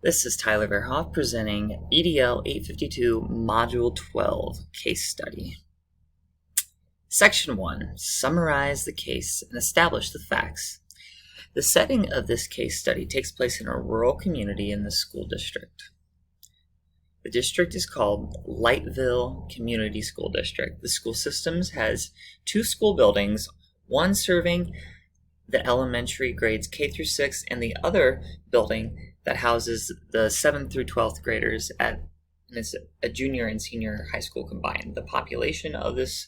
This is Tyler Verhoff presenting EDL 852 Module 12 Case Study. Section 1. Summarize the case and establish the facts. The setting of this case study takes place in a rural community in the school district. The district is called Lightville Community School District. The school systems has two school buildings, one serving the elementary grades K through 6 and the other building that houses the 7th through 12th graders and it's a junior and senior high school combined. The population of this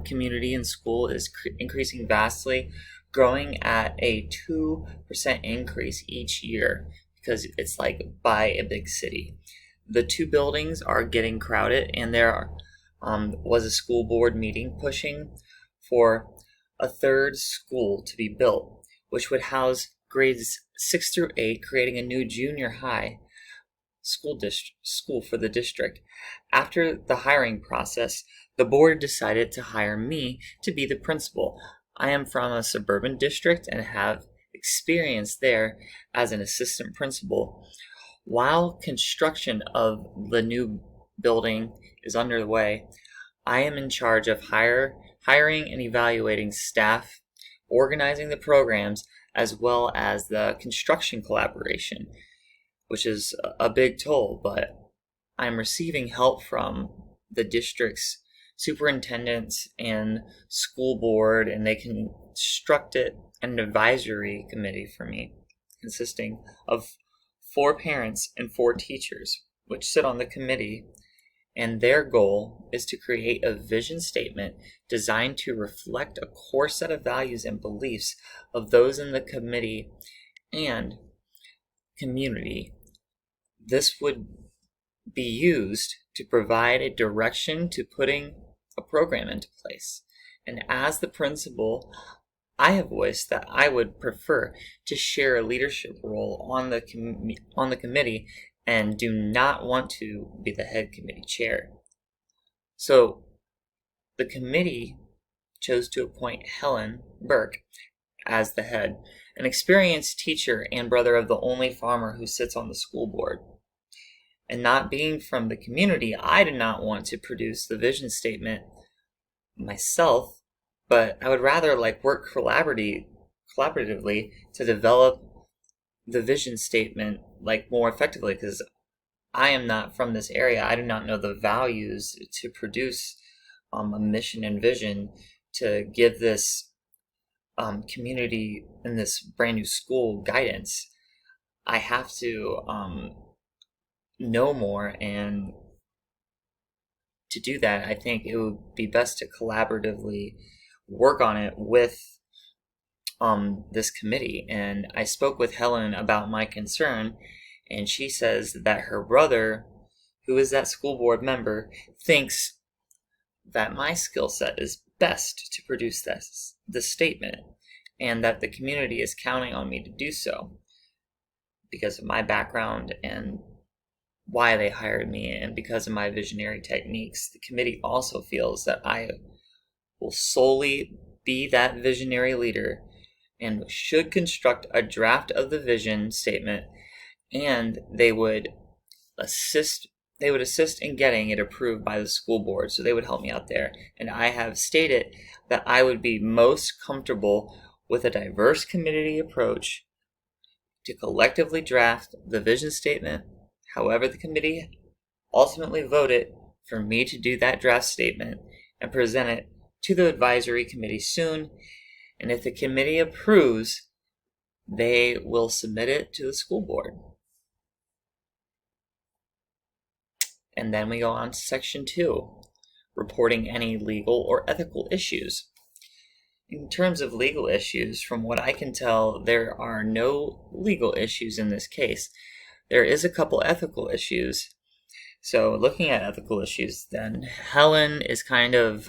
community and school is increasing vastly, growing at a 2% increase each year because it's like by a big city. The two buildings are getting crowded, and there was a school board meeting pushing for a third school to be built, which would house grades 6 through 8, creating a new junior high school for the district. After the hiring process, the board decided to hire me to be the principal. I am from a suburban district and have experience there as an assistant principal. While construction of the new building is underway, I am in charge of hiring and evaluating staff, organizing the programs, as well as the construction collaboration, which is a big toll, but I'm receiving help from the district's superintendents and school board, and they constructed an advisory committee for me, consisting of 4 parents and 4 teachers, which sit on the committee. And their goal is to create a vision statement designed to reflect a core set of values and beliefs of those in the committee and community. This would be used to provide a direction to putting a program into place. And as the principal, I have voiced that I would prefer to share a leadership role on the committee and do not want to be the head committee chair. So the committee chose to appoint Helen Burke as the head, an experienced teacher and brother of the only farmer who sits on the school board. And not being from the community, I did not want to produce the vision statement myself, but I would rather work collaboratively to develop the vision statement more effectively, because I am not from this area. I do not know the values to produce a mission and vision to give this community in this brand new school guidance. I have to know more, and to do that, I think it would be best to collaboratively work on it with this committee. And I spoke with Helen about my concern, and she says that her brother, who is that school board member, thinks that my skill set is best to produce this statement, and that the community is counting on me to do so because of my background and why they hired me, and because of my visionary techniques. The committee also feels that I will solely be that visionary leader and should construct a draft of the vision statement, and they would assist in getting it approved by the school board, so they would help me out there. And I have stated that I would be most comfortable with a diverse committee approach to collectively draft the vision statement. However, the committee ultimately voted for me to do that draft statement and present it to the advisory committee soon. And if the committee approves, they will submit it to the school board. And then we go on to section 2, reporting any legal or ethical issues. In terms of legal issues, from what I can tell, there are no legal issues in this case. There is a couple ethical issues. So looking at ethical issues, then Helen is kind of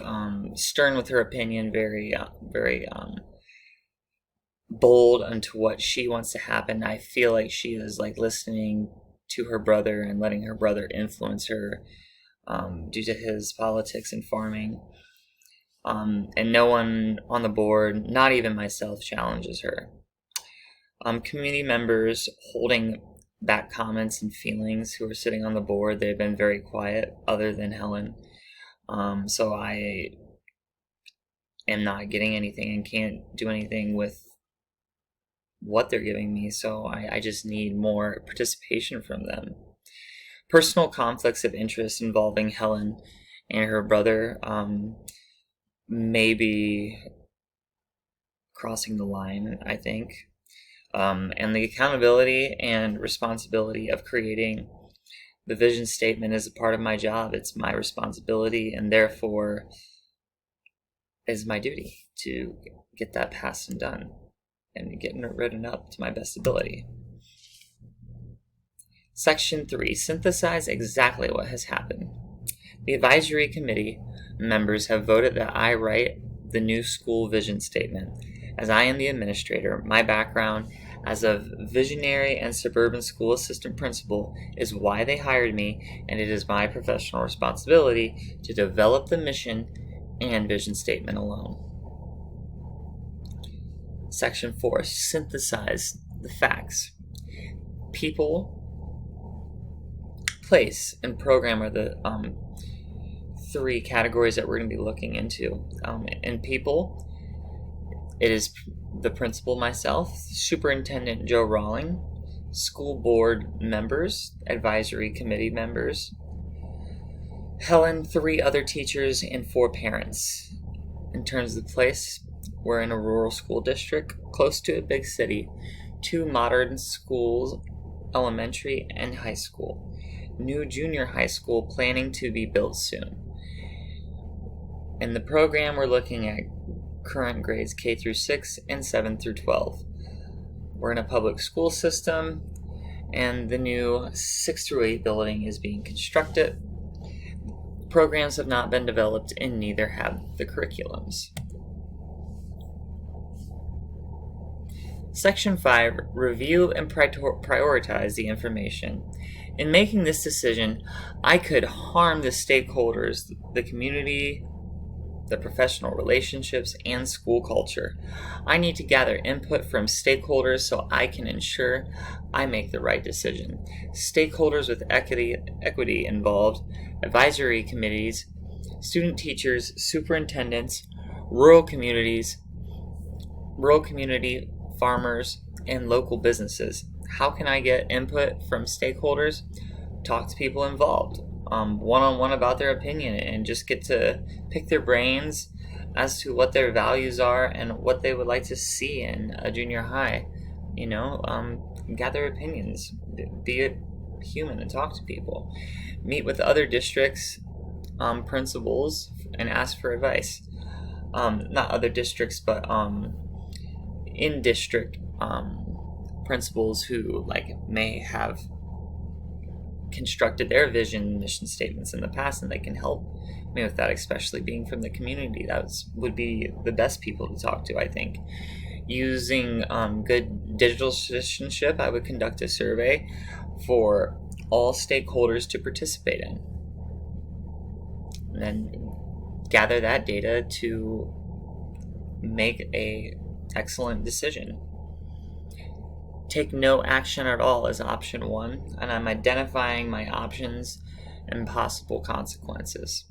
stern with her opinion, very bold onto what she wants to happen. I feel like she is listening to her brother and letting her brother influence her due to his politics and farming. And no one on the board, not even myself, challenges her. Community members holding back comments and feelings who are sitting on the board. They've been very quiet, other than Helen. So I am not getting anything and can't do anything with what they're giving me. So I just need more participation from them. Personal conflicts of interest involving Helen and her brother may be crossing the line, I think. And the accountability and responsibility of creating the vision statement is a part of my job. It's my responsibility, and therefore is my duty to get that passed and done and getting it written up to my best ability. Section 3. Synthesize exactly what has happened. The advisory committee members have voted that I write the new school vision statement. As I am the administrator, my background as a visionary and suburban school assistant principal is why they hired me, and it is my professional responsibility to develop the mission and vision statement alone. Section 4. Synthesize the facts. People, place, and program are the three categories that we're going to be looking into. In people, it is the principal, myself, Superintendent Joe Rawling, school board members, advisory committee members, Helen, 3 other teachers, and 4 parents. In terms of the place, we're in a rural school district close to a big city, 2 modern schools, elementary and high school, new junior high school planning to be built soon. In the program, we're looking at current grades K through 6 and 7 through 12. We're in a public school system, and the new 6 through 8 building is being constructed. Programs have not been developed, and neither have the curriculums. Section 5. Review and prioritize the information. In making this decision, I could harm the stakeholders, the community, the professional relationships, and school culture. I need to gather input from stakeholders so I can ensure I make the right decision. Stakeholders with equity involved, advisory committees, student teachers, superintendents, rural community, farmers, and local businesses. How can I get input from stakeholders? Talk to people involved, one-on-one about their opinion, and just get to pick their brains as to what their values are and what they would like to see in a junior high. Gather opinions, be a human and talk to people. Meet with other districts, principals, and ask for advice. Not other districts, but in-district principals who may have constructed their vision mission statements in the past, and they can help me with that, especially being from the community. That would be the best people to talk to, I think. Using good digital citizenship, I would conduct a survey for all stakeholders to participate in, and then gather that data to make a excellent decision. Take no action at all is option 1, and I'm identifying my options and possible consequences.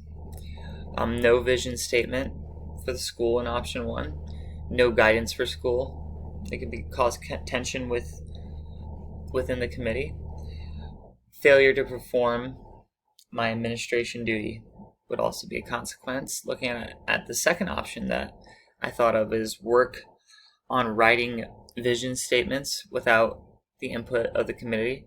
No vision statement for the school in option 1. No guidance for school. It could cause tension within the committee. Failure to perform my administration duty would also be a consequence. Looking at the second option that I thought of is work on writing vision statements without the input of the committee,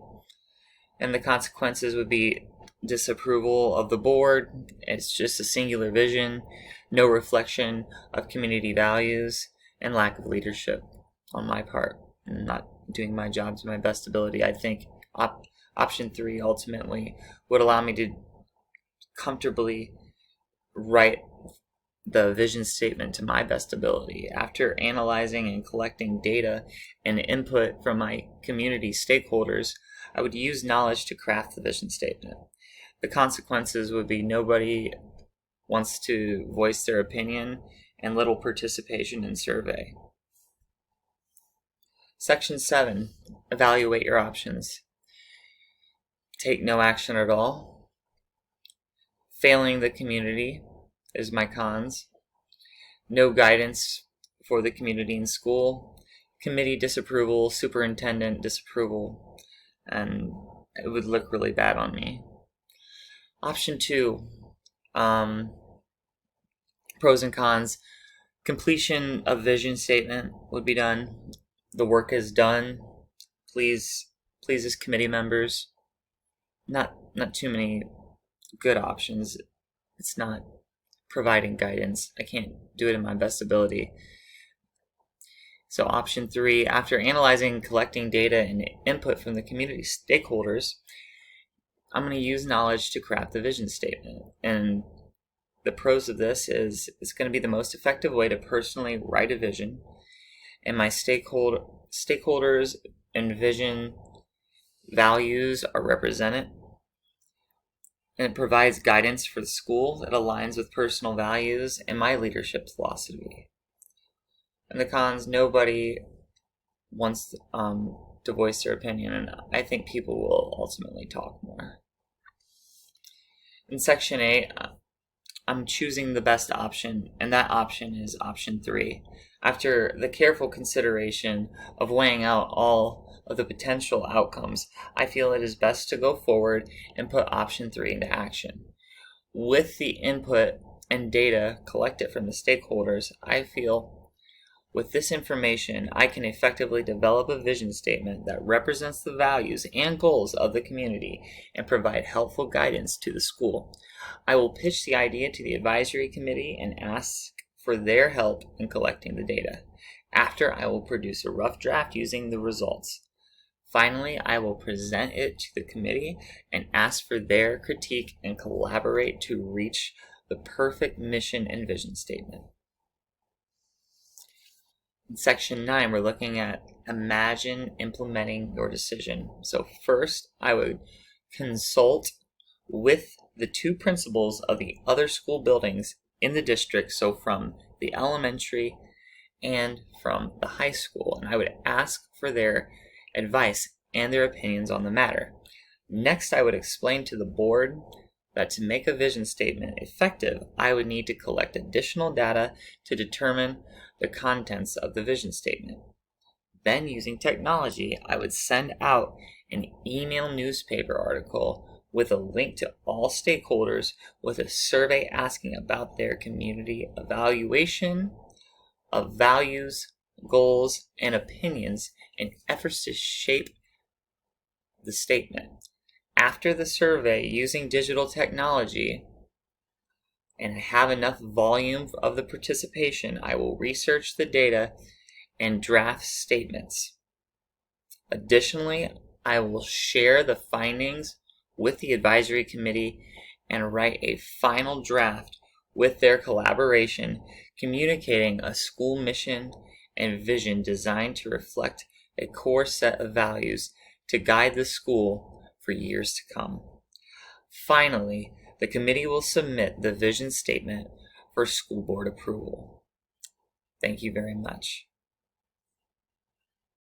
and the consequences would be disapproval of the board. It's just a singular vision, no reflection of community values, and lack of leadership on my part, and not doing my job to my best ability. I think option 3 ultimately would allow me to comfortably write the vision statement to my best ability. After analyzing and collecting data and input from my community stakeholders, I would use knowledge to craft the vision statement. The consequences would be nobody wants to voice their opinion and little participation in survey. Section 7. Evaluate your options. take no action at all. Failing the community is my cons. No guidance for the community in school. Committee disapproval, superintendent disapproval, and it would look really bad on me. Option 2, pros and cons. Completion of vision statement would be done. The work is done. Pleases committee members. Not too many good options. It's not providing guidance. I can't do it in my best ability. So option 3, after analyzing and collecting data and input from the community stakeholders, I'm going to use knowledge to craft the vision statement. And the pros of this is it's going to be the most effective way to personally write a vision, and my stakeholders and vision values are represented, and it provides guidance for the school that aligns with personal values and my leadership philosophy. And the cons, nobody wants to voice their opinion, and I think people will ultimately talk more. In section 8, I'm choosing the best option, and that option is option 3. After the careful consideration of weighing out all of the potential outcomes, I feel it is best to go forward and put option 3 into action. With the input and data collected from the stakeholders, I feel with this information, I can effectively develop a vision statement that represents the values and goals of the community and provide helpful guidance to the school. I will pitch the idea to the advisory committee and ask for their help in collecting the data. After, I will produce a rough draft using the results. Finally, I will present it to the committee and ask for their critique and collaborate to reach the perfect mission and vision statement. In section 9, we're looking at imagine implementing your decision. So first, I would consult with the 2 principals of the other school buildings in the district, so from the elementary and from the high school, and I would ask for their advice and their opinions on the matter. Next, I would explain to the board that to make a vision statement effective, I would need to collect additional data to determine the contents of the vision statement. Then, using technology, I would send out an email newspaper article with a link to all stakeholders with a survey asking about their community evaluation of values, goals, and opinions in efforts to shape the statement. After the survey, using digital technology, and I have enough volume of the participation, I will research the data and draft statements. Additionally, I will share the findings with the advisory committee and write a final draft with their collaboration, communicating a school mission and vision designed to reflect a core set of values to guide the school for years to come. Finally, the committee will submit the vision statement for school board approval. Thank you very much.